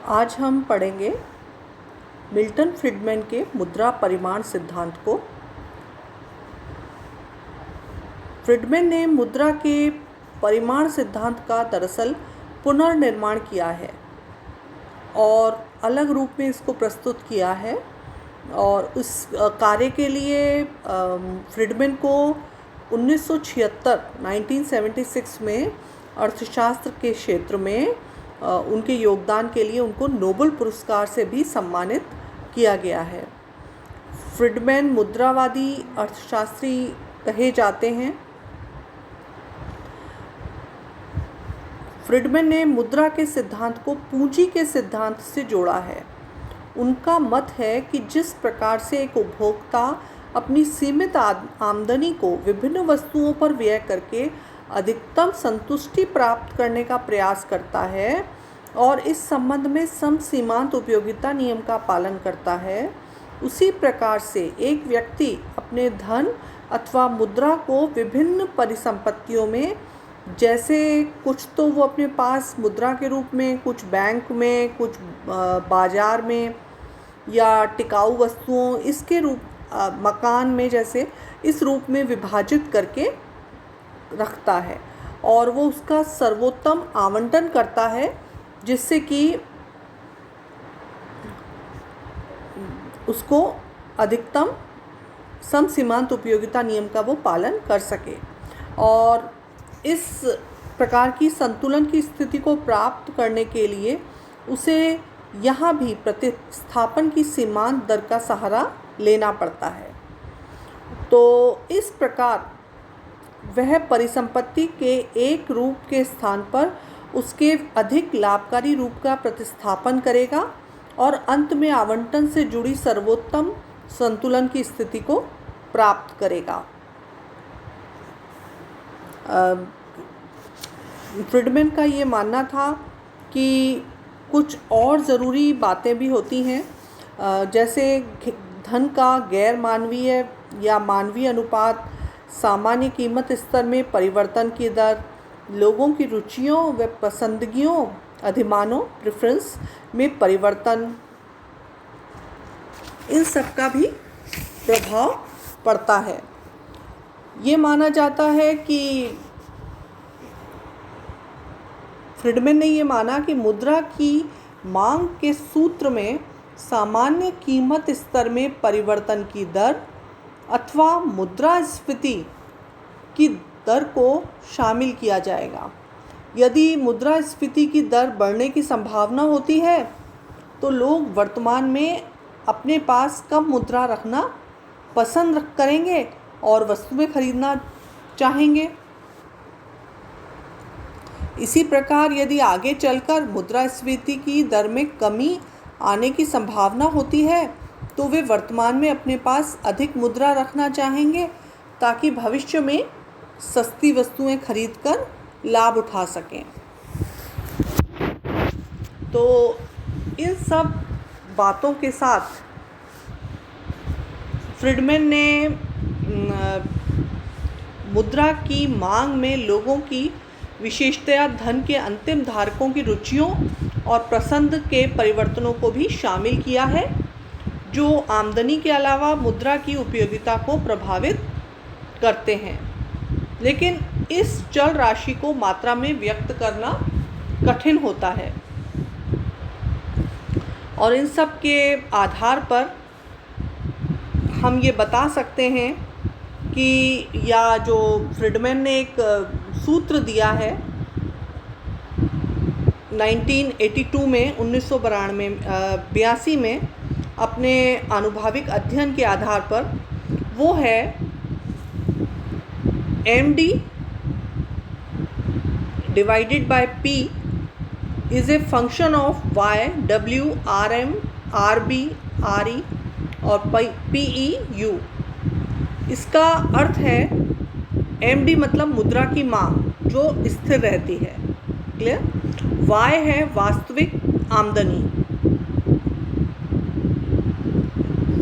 आज हम पढ़ेंगे मिल्टन फ्रीडमैन के मुद्रा परिमाण सिद्धांत को। फ्रीडमैन ने मुद्रा के परिमाण सिद्धांत का दरअसल पुनर्निर्माण किया है और अलग रूप में इसको प्रस्तुत किया है। और उस कार्य के लिए फ्रीडमैन को 1976 में अर्थशास्त्र के क्षेत्र में उनके योगदान के लिए उनको नोबेल पुरस्कार से भी सम्मानित किया गया है। फ्रीडमैन मुद्रावादी अर्थशास्त्री कहे जाते हैं। फ्रीडमैन ने मुद्रा के सिद्धांत को पूंजी के सिद्धांत से जोड़ा है। उनका मत है कि जिस प्रकार से एक उपभोक्ता अपनी सीमित आमदनी को विभिन्न वस्तुओं पर व्यय करके अधिकतम संतुष्टि प्राप्त करने का प्रयास करता है और इस संबंध में समसीमांत उपयोगिता नियम का पालन करता है, उसी प्रकार से एक व्यक्ति अपने धन अथवा मुद्रा को विभिन्न परिसंपत्तियों में, जैसे कुछ तो वो अपने पास मुद्रा के रूप में, कुछ बैंक में, कुछ बाजार में, या टिकाऊ वस्तुओं इसके रूप मकान में, जैसे इस रूप में विभाजित करके रखता है और वो उसका सर्वोत्तम आवंटन करता है जिससे कि उसको अधिकतम समसीमांत उपयोगिता नियम का वो पालन कर सके। और इस प्रकार की संतुलन की स्थिति को प्राप्त करने के लिए उसे यहाँ भी प्रतिस्थापन की सीमांत दर का सहारा लेना पड़ता है। तो इस प्रकार वह परिसंपत्ति के एक रूप के स्थान पर उसके अधिक लाभकारी रूप का प्रतिस्थापन करेगा और अंत में आवंटन से जुड़ी सर्वोत्तम संतुलन की स्थिति को प्राप्त करेगा। फ्रीडमैन का ये मानना था कि कुछ और ज़रूरी बातें भी होती हैं, जैसे धन का गैर मानवीय या मानवीय अनुपात, सामान्य कीमत स्तर में परिवर्तन की दर, लोगों की रुचियों व पसंदगियों अधिमानों प्रेफरेंस में परिवर्तन, इन सब का भी प्रभाव पड़ता है। ये माना जाता है कि फ्रीडमैन ने ये माना कि मुद्रा की मांग के सूत्र में सामान्य कीमत स्तर में परिवर्तन की दर अथवा मुद्रास्फीति की दर को शामिल किया जाएगा। यदि मुद्रास्फीति की दर बढ़ने की संभावना होती है तो लोग वर्तमान में अपने पास कम मुद्रा रखना पसंद करेंगे और वस्तुएं खरीदना चाहेंगे। इसी प्रकार यदि आगे चलकर मुद्रास्फीति की दर में कमी आने की संभावना होती है तो वे वर्तमान में अपने पास अधिक मुद्रा रखना चाहेंगे ताकि भविष्य में सस्ती वस्तुएं खरीदकर लाभ उठा सकें। तो इन सब बातों के साथ फ्रीडमैन ने मुद्रा की मांग में लोगों की विशेषतया धन के अंतिम धारकों की रुचियों और पसंद के परिवर्तनों को भी शामिल किया है, जो आमदनी के अलावा मुद्रा की उपयोगिता को प्रभावित करते हैं। लेकिन इस चल राशि को मात्रा में व्यक्त करना कठिन होता है और इन सब के आधार पर हम ये बता सकते हैं कि, या जो फ्रीडमैन ने एक सूत्र दिया है 1982 में 1982 में अपने आनुभाविक अध्ययन के आधार पर, वो है MD divided by P is a function of Y, W, RM, RB, RE और PE U। इसका अर्थ है MD मतलब मुद्रा की मांग जो स्थिर रहती है, क्लियर। Y है वास्तविक आमदनी,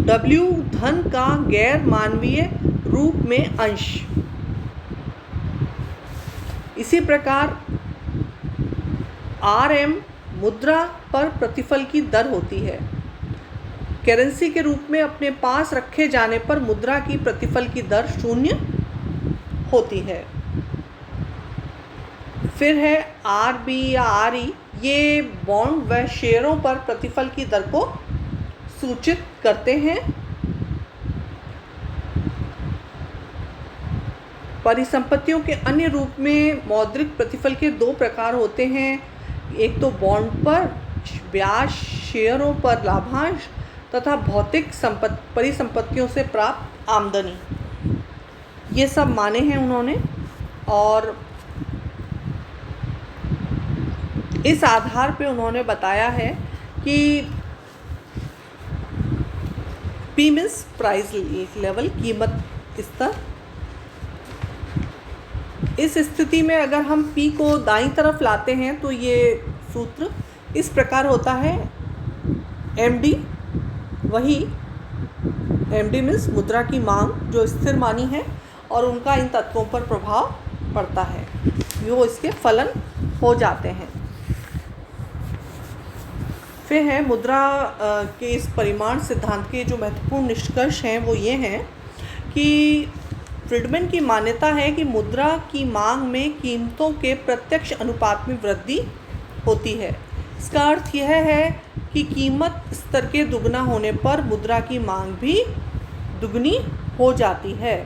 W धन का गैर मानवीय रूप में अंश। इसी प्रकार RM मुद्रा पर प्रतिफल की दर होती है। करेंसी के रूप में अपने पास रखे जाने पर मुद्रा की प्रतिफल की दर 0 होती है। फिर है RB या RE, ये बॉन्ड व शेयरों पर प्रतिफल की दर को सूचित करते हैं। परिसंपत्तियों के अन्य रूप में मौद्रिक प्रतिफल के 2 प्रकार होते हैं, एक तो बॉन्ड पर ब्याज, शेयरों पर लाभांश तथा भौतिक परिसंपत्तियों से प्राप्त आमदनी। ये सब माने हैं उन्होंने, और इस आधार पे उन्होंने बताया है कि P मीन्स प्राइस लेवल, कीमत स्तर। इस स्थिति में अगर हम P को दाईं तरफ लाते हैं तो ये सूत्र इस प्रकार होता है, MD, वही MD मीन्स मुद्रा की मांग जो स्थिर मानी है और उनका इन तत्वों पर प्रभाव पड़ता है, वो इसके फलन हो जाते हैं। फिर है मुद्रा के इस परिमाण सिद्धांत के जो महत्वपूर्ण निष्कर्ष हैं वो ये हैं कि फ्रीडमैन की मान्यता है कि मुद्रा की मांग में कीमतों के प्रत्यक्ष अनुपात में वृद्धि होती है। इसका अर्थ यह है कि कीमत स्तर के दुगना होने पर मुद्रा की मांग भी दुगनी हो जाती है।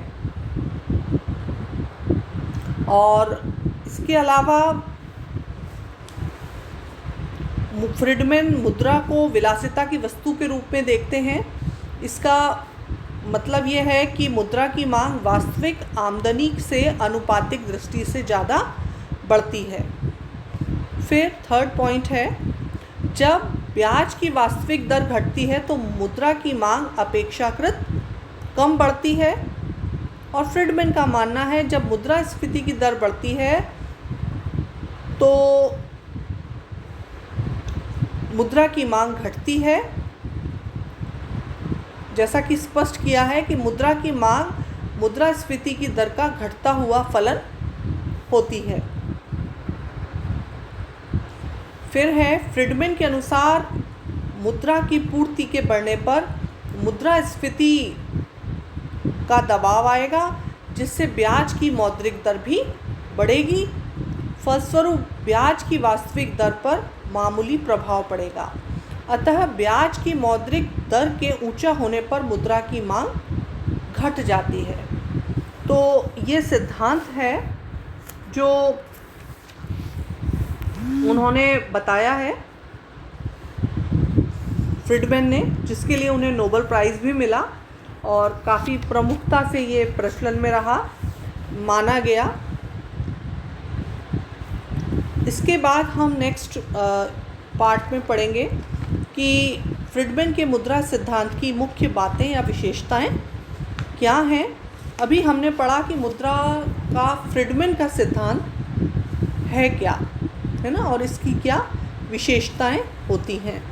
और इसके अलावा फ्रीडमैन मुद्रा को विलासिता की वस्तु के रूप में देखते हैं। इसका मतलब यह है कि मुद्रा की मांग वास्तविक आमदनी से अनुपातिक दृष्टि से ज़्यादा बढ़ती है। फिर थर्ड पॉइंट है, जब ब्याज की वास्तविक दर घटती है तो मुद्रा की मांग अपेक्षाकृत कम बढ़ती है। और फ्रीडमैन का मानना है जब मुद्रास्फीति की दर बढ़ती है तो मुद्रा की मांग घटती है। जैसा कि स्पष्ट किया है कि मुद्रा की मांग मुद्रास्फीति की दर का घटता हुआ फलन होती है। फिर है फ्रीडमैन के अनुसार मुद्रा की पूर्ति के बढ़ने पर मुद्रास्फीति का दबाव आएगा, जिससे ब्याज की मौद्रिक दर भी बढ़ेगी। फलस्वरूप ब्याज की वास्तविक दर पर मामूली प्रभाव पड़ेगा। अतः ब्याज की मौद्रिक दर के ऊंचा होने पर मुद्रा की मांग घट जाती है। तो ये सिद्धांत है जो उन्होंने बताया है फ्रीडमैन ने, जिसके लिए उन्हें नोबेल प्राइज़ भी मिला और काफ़ी प्रमुखता से ये प्रचलन में रहा, माना गया। इसके बाद हम नेक्स्ट पार्ट में पढ़ेंगे कि फ्रीडमैन के मुद्रा सिद्धांत की मुख्य बातें या विशेषताएं क्या हैं। अभी हमने पढ़ा कि मुद्रा का फ्रीडमैन का सिद्धांत है क्या, है ना, और इसकी क्या विशेषताएं होती हैं।